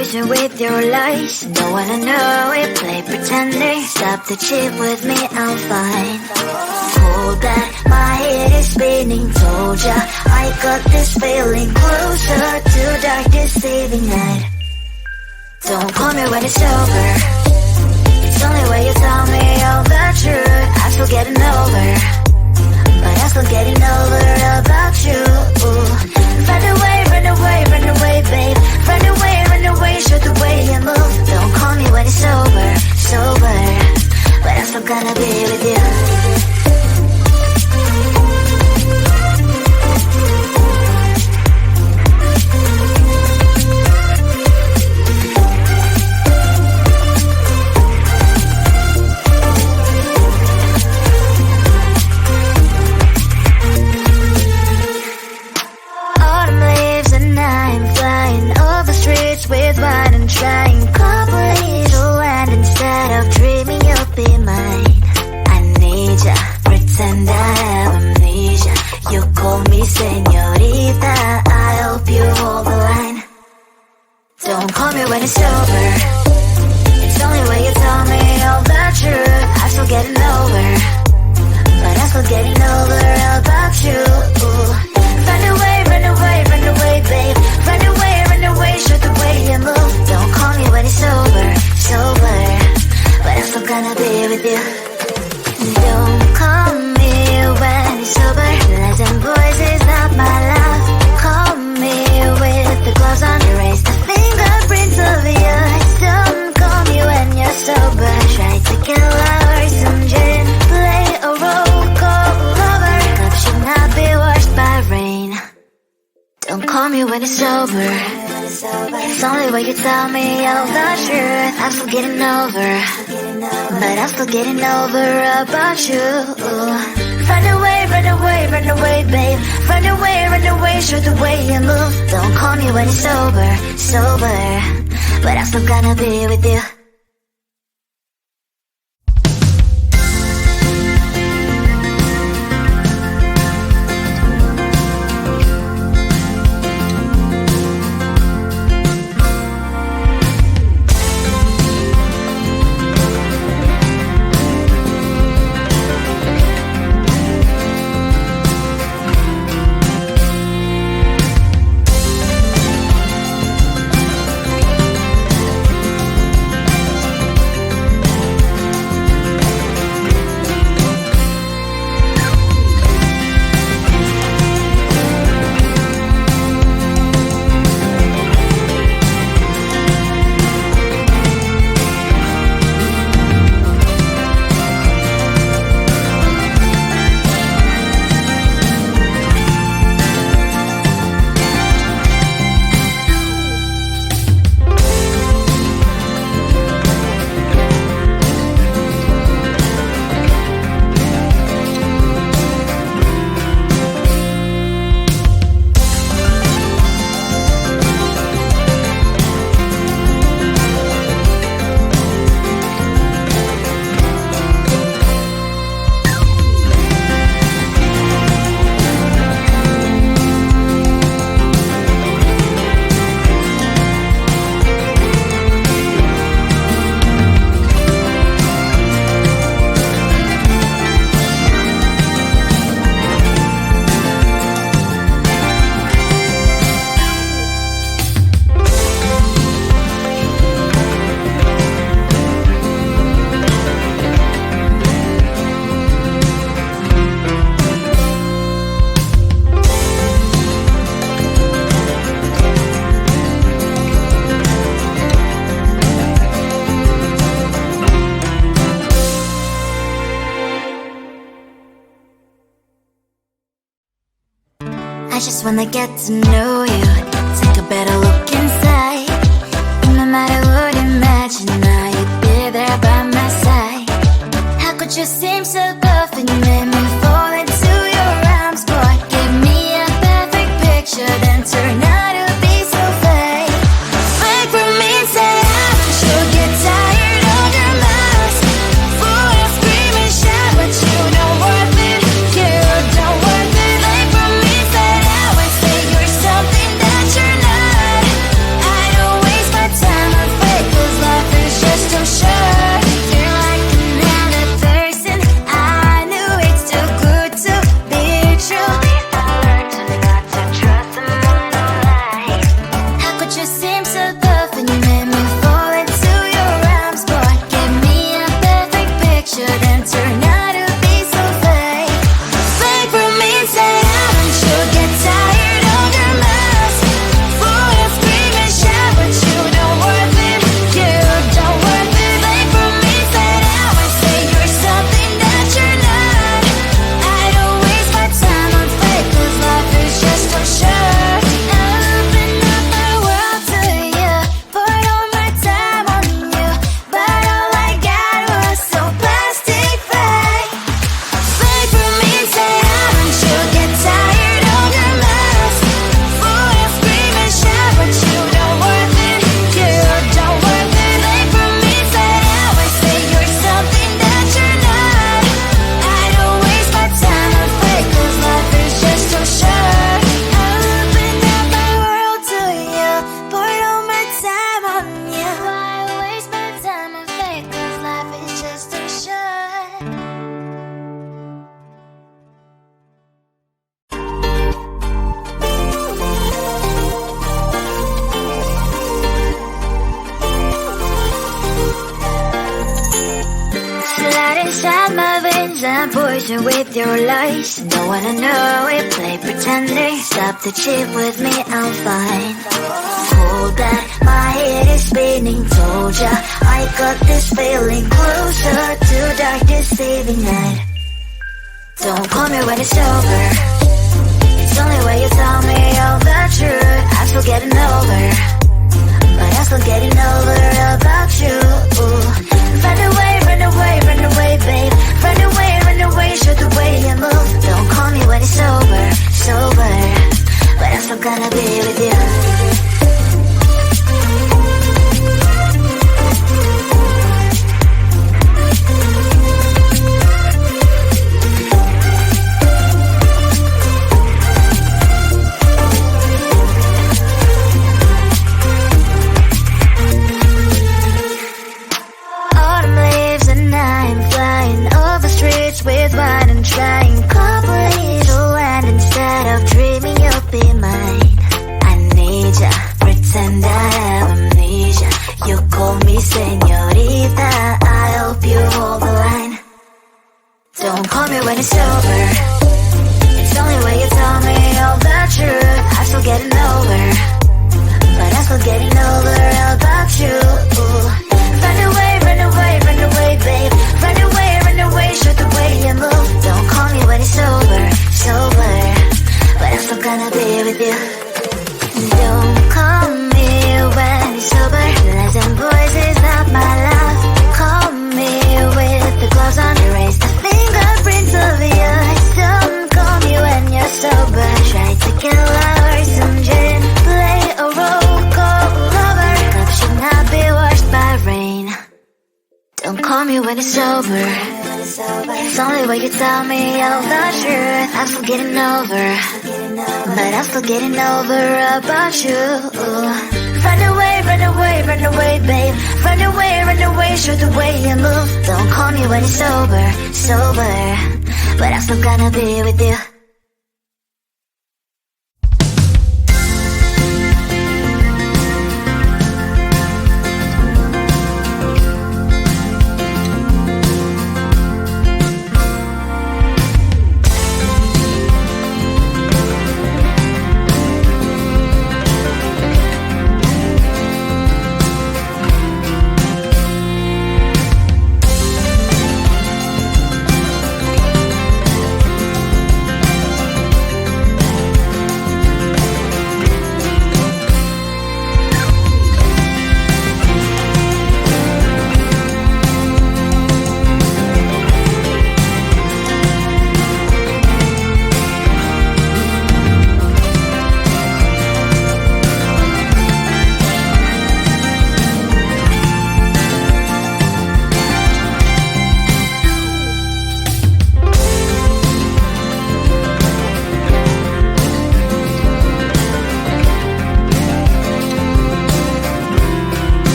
poison with your lies. Don't wanna know it, play pretending. Stop the cheat with me, I'm fine. Hold that, my head is spinning. Told ya, I got this feeling. Closer to dark deceiving night. Don't call me when it's over. It's only when you tell me all the truth. I'm still getting over, but I'm still getting over about you. Run away, run away, run away, babe. Run away, show the way you move. Don't call me when it's over, sober, but I'm still gonna be with you. With wine and trying company to land instead of dreaming you'll be mine. I need ya, pretend I have amnesia. You call me señorita, I hope you hold the line. Don't call me when it's over. It's only when you tell me all the truth. I'm still getting over, but I'm still getting over about you. Run away, run away, run away, babe. Run away, show the way you move. Don't call me when it's over, sober, but I'm still gonna be with you. Don't call me when it's over. Lies and boys is not my love. Call me with the gloves on. Erase the fingerprints of yours. Don't call me when you're sober. Try to kill our some gin. Play a role, call lover. Love should not be washed by rain. Don't call me when it's over. It's only when you tell me all the truth. I'm still getting over, but I'm still getting over about you. Run away, run away, run away, babe. Run away, show the way you move. Don't call me when it's over, sober, but I'm still gonna be with you. I just wanna get to know you, take a better look inside. No matter what, imagine now you'd be there by my side. How could you seem so tough and you made me fall into your arms, boy? Give me a perfect picture, then turn out to be so fake. Fake from me, say you'll get tired of your lies. Full of scream and shout, but you don't worth it. You don't worth it. Fake from me, say you're something that you're not. I don't waste my time. inside my veins and poison with your lies. Don't wanna know it, play pretending. Stop the cheat with me, I'm fine. Hold that, my head is spinning. Told ya, I got this feeling closer to dark deceiving night. Don't call me when it's over. It's only when you tell me all the truth. I'm still getting over, but I'm still getting over about you. Run away, run away, run away, babe. Run away, show the way you move. Don't call me when it's over, sober, but I'm still gonna be with you. With wine and trying complete land instead of dreaming you'll be mine. I need ya, pretend I have amnesia. You call me señorita, I hope you hold the line. Don't call me when it's over. It's only when you tell me all the truth. I'm still getting over, but I'm still getting over about you. Run away, run away, run away, babe. Run away, show the way you move. Don't call me when it's over, sober, but I'm still gonna be with you. Don't call me when it's sober. Lies and boys is not my love. Call me with the gloves on. Erase the fingerprints of yours. Don't call me when you're sober. Try to kill our some gin. Play a role called lover. Love should not be washed by rain. Don't call me when it's over. It's only when you tell me all the truth. I'm still getting over, but I'm still getting over about you. Run away, run away, run away, babe. Run away, show the way you move. Don't call me when it's over, sober, but I'm still gonna be with you.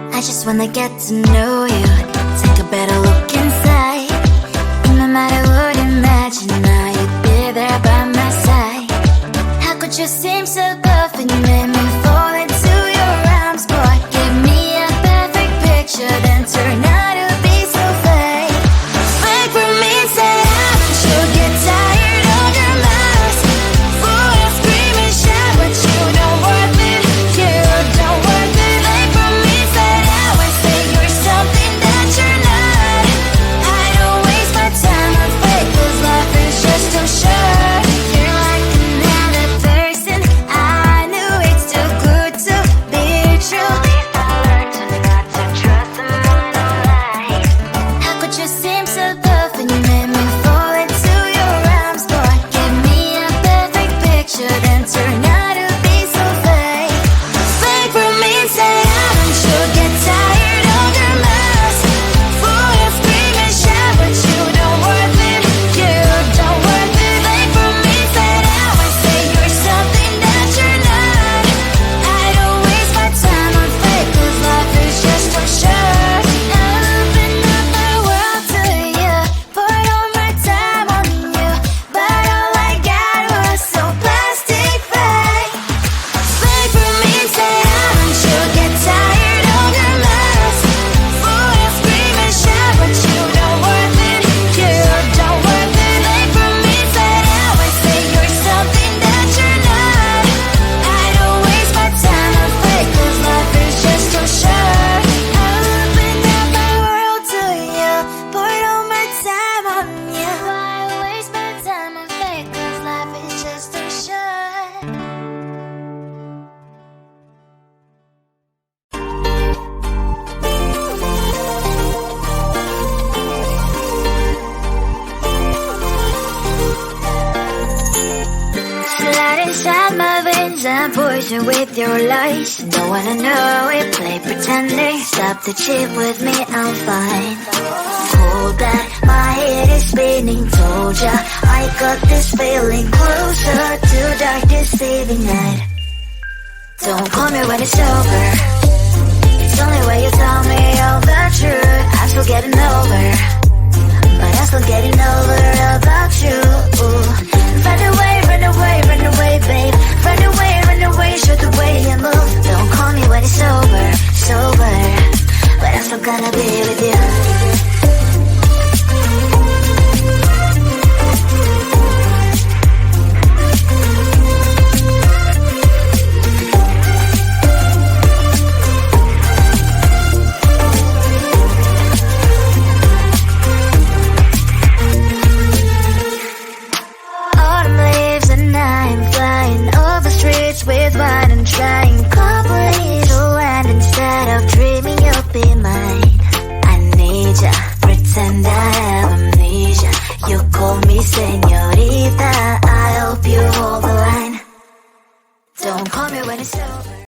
I just wanna get to know you, take a better look inside. No matter what, imagine now you'd be there by my side. How could you seem so perfect, you made me fall into your arms, boy. Give me a perfect picture, then turn out to be so fake. Fake for me, say haven't you get tired of your lies? Fool and scream and shout, but you don't worth it, you don't worth it. Fake for me, say I would say you're something that you're not. poison with your lies. Don't wanna know it, play pretending. Stop the cheat with me, I'm fine. Hold that, my head is spinning. Told ya, I got this feeling. Closer to dark deceiving night. Don't call me when it's over. It's only when you tell me all the truth. I'm still getting over, but I'm still getting over about you. Run away, run away, run away, babe. Run away, show the way you move. Don't call me when it's over, sober, but I'm still gonna be with you. With wine and trying complete land instead of dreaming you'll be mine. I need ya, pretend I have amnesia. You call me señorita, I hope you hold the line. Don't call me when it's over.